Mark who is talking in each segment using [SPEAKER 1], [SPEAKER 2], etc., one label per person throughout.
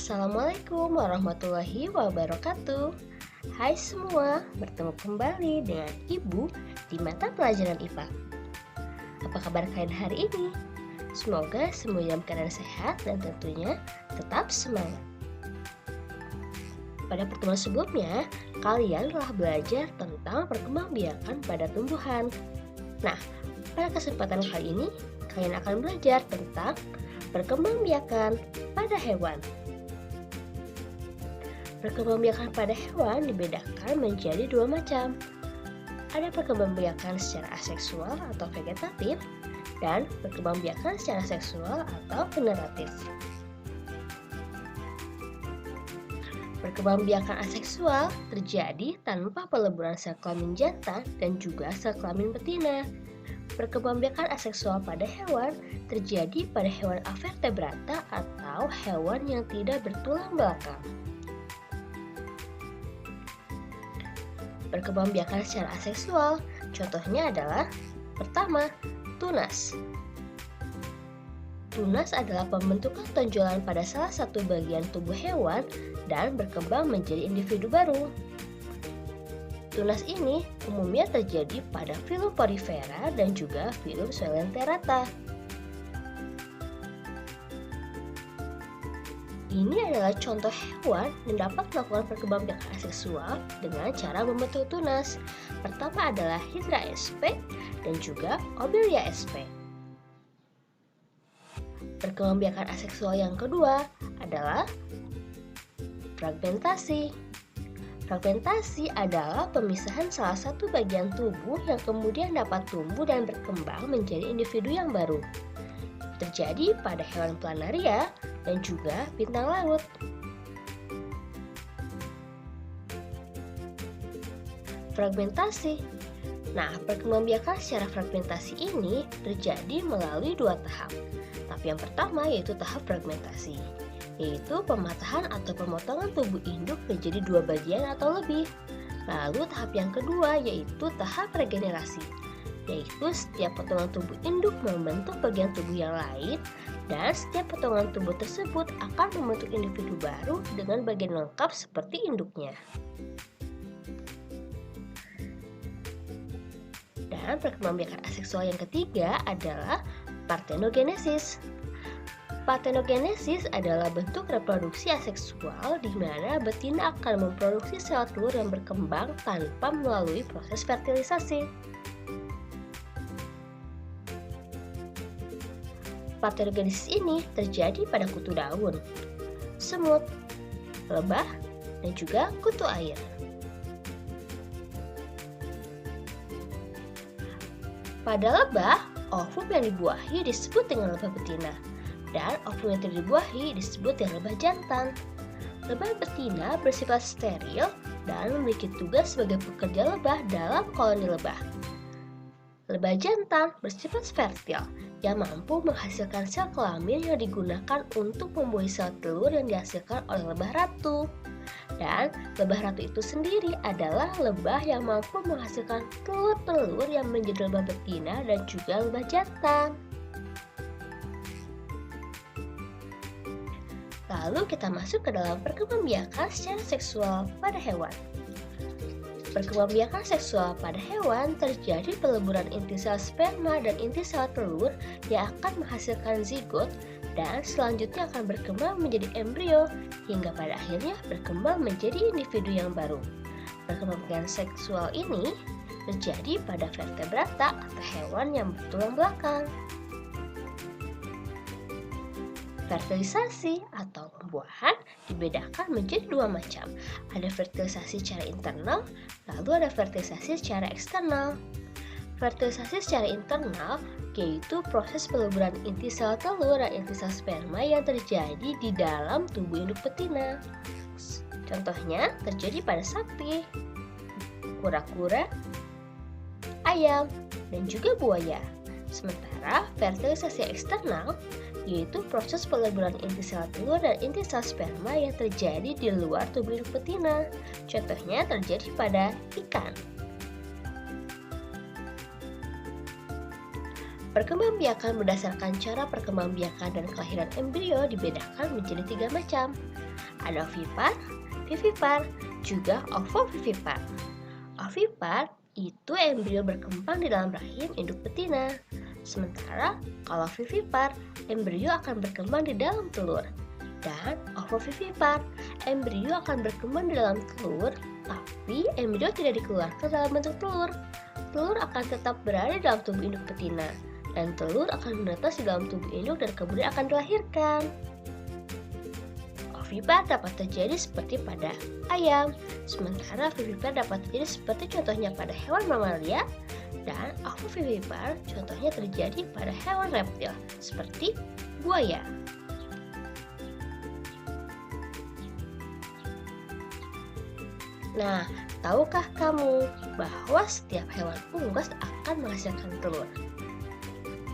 [SPEAKER 1] Assalamualaikum warahmatullahi wabarakatuh. Hai semua, bertemu kembali dengan Ibu di mata pelajaran IPA. Apa kabar kalian hari ini? Semoga semua dalam keadaan sehat dan tentunya tetap semangat. Pada pertemuan sebelumnya, kalian telah belajar tentang perkembangbiakan pada tumbuhan. Nah, pada kesempatan kali ini, kalian akan belajar tentang perkembangbiakan pada hewan. Perkembangbiakan pada hewan dibedakan menjadi dua macam. Ada perkembangbiakan secara aseksual atau vegetatif dan perkembangbiakan secara seksual atau generatif. Perkembangbiakan aseksual terjadi tanpa peleburan sel kelamin jantan dan juga sel kelamin betina. Perkembangbiakan aseksual pada hewan terjadi pada hewan avertebrata atau hewan yang tidak bertulang belakang. Perkembangbiakan secara aseksual, contohnya adalah pertama, tunas. Tunas adalah pembentukan tonjolan pada salah satu bagian tubuh hewan dan berkembang menjadi individu baru. Tunas ini umumnya terjadi pada filum Porifera dan juga filum Coelenterata. Ini adalah contoh hewan yang dapat melakukan perkembangbiakan aseksual dengan cara membentuk tunas. Pertama adalah Hydra sp dan juga Obelia sp. Perkembangbiakan aseksual yang kedua adalah fragmentasi. Fragmentasi adalah pemisahan salah satu bagian tubuh yang kemudian dapat tumbuh dan berkembang menjadi individu yang baru. Terjadi pada hewan planaria dan juga bintang laut. Fragmentasi. Nah, perkembangbiakan secara fragmentasi ini terjadi melalui dua tahap. Tahap yang pertama yaitu tahap fragmentasi, yaitu pematahan atau pemotongan tubuh induk menjadi dua bagian atau lebih. Lalu tahap yang kedua yaitu tahap regenerasi, yaitu setiap potongan tubuh induk membentuk bagian tubuh yang lain dan setiap potongan tubuh tersebut akan membentuk individu baru dengan bagian lengkap seperti induknya. Dan perkembangbiakan aseksual yang ketiga adalah partenogenesis. Partenogenesis adalah bentuk reproduksi aseksual di mana betina akan memproduksi sel telur yang berkembang tanpa melalui proses fertilisasi. Partenogenesis ini terjadi pada kutu daun, semut, lebah, dan juga kutu air. Pada lebah, ovum yang dibuahi disebut dengan lebah betina, dan ovum yang tidak dibuahi disebut dengan lebah jantan. Lebah betina bersifat steril dan memiliki tugas sebagai pekerja lebah dalam koloni lebah. Lebah jantan bersifat fertil yang mampu menghasilkan sel kelamin yang digunakan untuk membuahi sel telur yang dihasilkan oleh lebah ratu. Dan lebah ratu itu sendiri adalah lebah yang mampu menghasilkan telur-telur yang menjadi lebah betina dan juga lebah jantan. Lalu kita masuk ke dalam perkembangbiakan secara seksual pada hewan. Perkembangbiakan seksual pada hewan terjadi peleburan inti sel sperma dan inti sel telur yang akan menghasilkan zigot dan selanjutnya akan berkembang menjadi embrio hingga pada akhirnya berkembang menjadi individu yang baru. Perkembangbiakan seksual ini terjadi pada vertebrata atau hewan yang bertulang belakang. Fertilisasi atau pembuahan dibedakan menjadi dua macam. Ada fertilisasi secara internal, lalu ada fertilisasi secara eksternal. Fertilisasi secara internal yaitu proses peleburan inti sel telur dan inti sel sperma yang terjadi di dalam tubuh induk betina. Contohnya terjadi pada sapi, kura-kura, ayam, dan juga buaya. Sementara fertilisasi eksternal yaitu proses peleburan inti sel telur dan inti sel sperma yang terjadi di luar tubuh induk betina. Contohnya terjadi pada ikan. Perkembangbiakan berdasarkan cara perkembangbiakan dan kelahiran embrio dibedakan menjadi 3 macam. Ada ovipar, vivipar, juga ovovivipar. Ovipar itu embrio berkembang di dalam rahim induk betina. Sementara kalau vivipar, embrio akan berkembang di dalam telur. Dan ovovivipar, embrio akan berkembang di dalam telur, tapi embrio tidak dikeluarkan dalam bentuk telur. Telur akan tetap berada di dalam tubuh induk betina, dan telur akan menetas di dalam tubuh induk dan kemudian akan dilahirkan. Ovipar dapat terjadi seperti pada ayam, sementara vivipar dapat terjadi seperti contohnya pada hewan mamalia, dan ovovivipar contohnya terjadi pada hewan reptil seperti buaya. Nah, tahukah kamu bahwa setiap hewan unggas akan menghasilkan telur?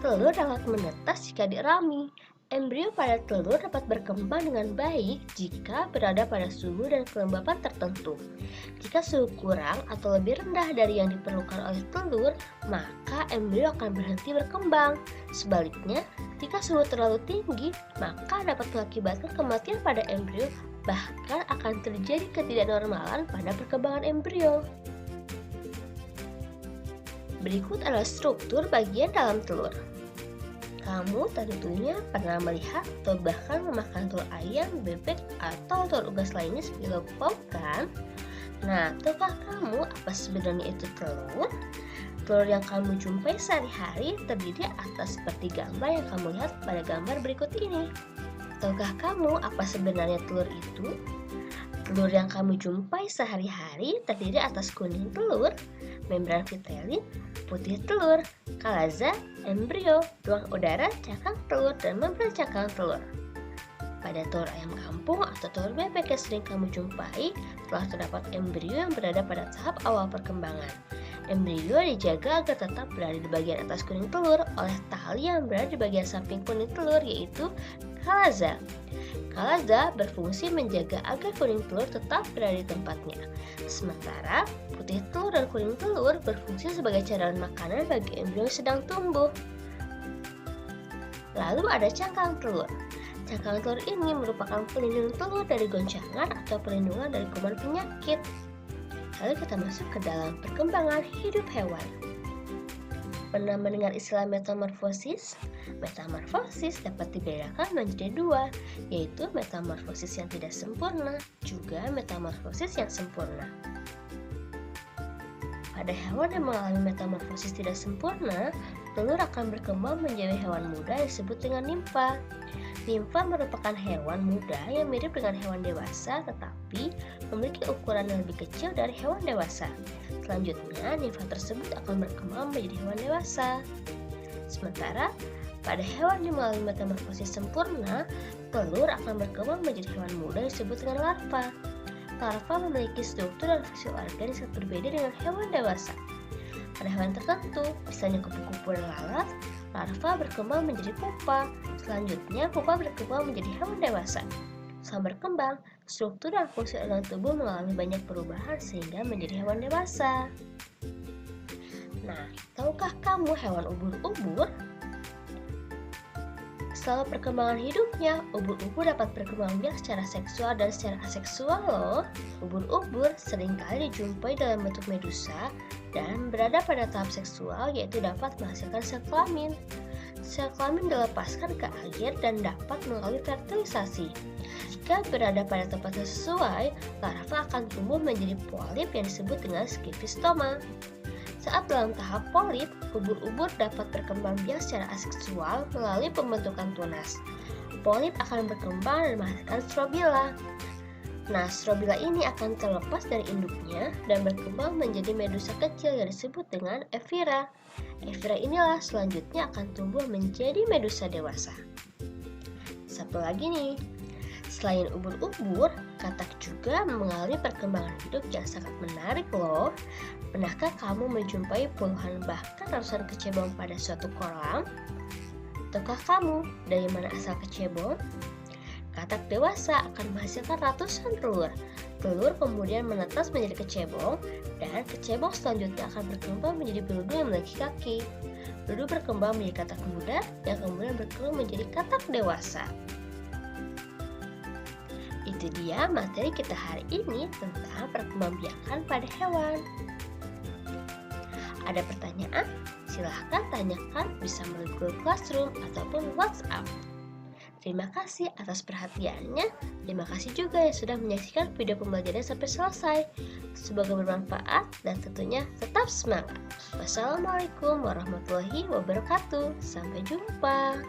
[SPEAKER 1] Telur dapat menetas jika dirami. Embrio pada telur dapat berkembang dengan baik jika berada pada suhu dan kelembapan tertentu. Jika suhu kurang atau lebih rendah dari yang diperlukan oleh telur, maka embrio akan berhenti berkembang. Sebaliknya, jika suhu terlalu tinggi, maka dapat mengakibatkan kematian pada embrio, bahkan akan terjadi ketidaknormalan pada perkembangan embrio. Berikut adalah struktur bagian dalam telur. Kamu tentunya pernah melihat atau bahkan memakan telur ayam, bebek, atau telur unggas lainnya sebagai lauk kan? Nah, tahukah kamu apa sebenarnya itu telur? Telur yang kamu jumpai sehari-hari terdiri atas seperti gambar yang kamu lihat pada gambar berikut ini. Tahukah kamu apa sebenarnya telur itu? Telur yang kamu jumpai sehari-hari terdiri atas kuning telur, membran vitelin, putih telur, kalaza, embrio, ruang udara, cangkang telur, dan membran cangkang telur. Pada telur ayam kampung atau telur bebek yang sering kamu jumpai, telah terdapat embrio yang berada pada tahap awal perkembangan. Embrio dijaga agar tetap berada di bagian atas kuning telur oleh tali yang berada di bagian samping kuning telur, yaitu kalaza. Kalaza berfungsi menjaga agar kuning telur tetap berada di tempatnya. Sementara putih telur dan kuning telur berfungsi sebagai cadangan makanan bagi embrio yang sedang tumbuh. Lalu ada cangkang telur. Cangkang telur ini merupakan pelindung telur dari goncangan atau perlindungan dari kuman penyakit. Lalu kita masuk ke dalam perkembangan hidup hewan. Pernah mendengar istilah metamorfosis? Metamorfosis dapat dibedakan menjadi dua, yaitu metamorfosis yang tidak sempurna, juga metamorfosis yang sempurna. Pada hewan yang mengalami metamorfosis tidak sempurna, telur akan berkembang menjadi hewan muda yang disebut dengan nimfa. Nimfa merupakan hewan muda yang mirip dengan hewan dewasa tetapi memiliki ukuran yang lebih kecil dari hewan dewasa. Selanjutnya, nimfa tersebut akan berkembang menjadi hewan dewasa. Sementara, pada hewan yang mengalami metamorfosis sempurna, telur akan berkembang menjadi hewan muda yang disebut dengan larva. Larva memiliki struktur dan fungsi organ yang sangat berbeda dengan hewan dewasa. Pada hewan tertentu, misalnya kupu-kupu dan lalat, larva berkembang menjadi pupa. Selanjutnya, pupa berkembang menjadi hewan dewasa. Selama berkembang, struktur dan fungsi organ tubuh mengalami banyak perubahan sehingga menjadi hewan dewasa. Nah, tahukah kamu hewan ubur-ubur? Selama perkembangan hidupnya, ubur-ubur dapat berkembang biak secara seksual dan secara aseksual loh. Ubur-ubur seringkali dijumpai dalam bentuk medusa dan berada pada tahap seksual, yaitu dapat menghasilkan sel kelamin. Sel kelamin dilepaskan ke air dan dapat melalui fertilisasi. Jika berada pada tempat yang sesuai, larva akan tumbuh menjadi polip yang disebut dengan skifistoma. Saat dalam tahap polip, ubur-ubur dapat berkembang biak secara aseksual melalui pembentukan tunas. Polip akan berkembang dan menghasilkan strobila. Nah, strobila ini akan terlepas dari induknya dan berkembang menjadi medusa kecil yang disebut dengan evira. Evira inilah selanjutnya akan tumbuh menjadi medusa dewasa. Satu lagi nih, selain ubur-ubur, katak juga mengalami perkembangan hidup yang sangat menarik loh. Pernahkah kamu menjumpai puluhan bahkan ratusan kecebong pada suatu kolam? Tahukah kamu dari mana asal kecebong? Katak dewasa akan menghasilkan ratusan telur. Telur kemudian menetas menjadi kecebong, dan kecebong selanjutnya akan berkembang menjadi berudu yang memiliki kaki. dulu berkembang menjadi katak muda yang kemudian berkembang menjadi katak dewasa. Itu dia materi kita hari ini tentang perkembangbiakan pada hewan. Ada pertanyaan? Silahkan tanyakan bisa melalui Google Classroom ataupun WhatsApp. Terima kasih atas perhatiannya. Terima kasih juga yang sudah menyaksikan video pembelajaran sampai selesai. Semoga bermanfaat dan tentunya tetap semangat. Wassalamualaikum warahmatullahi wabarakatuh. Sampai jumpa.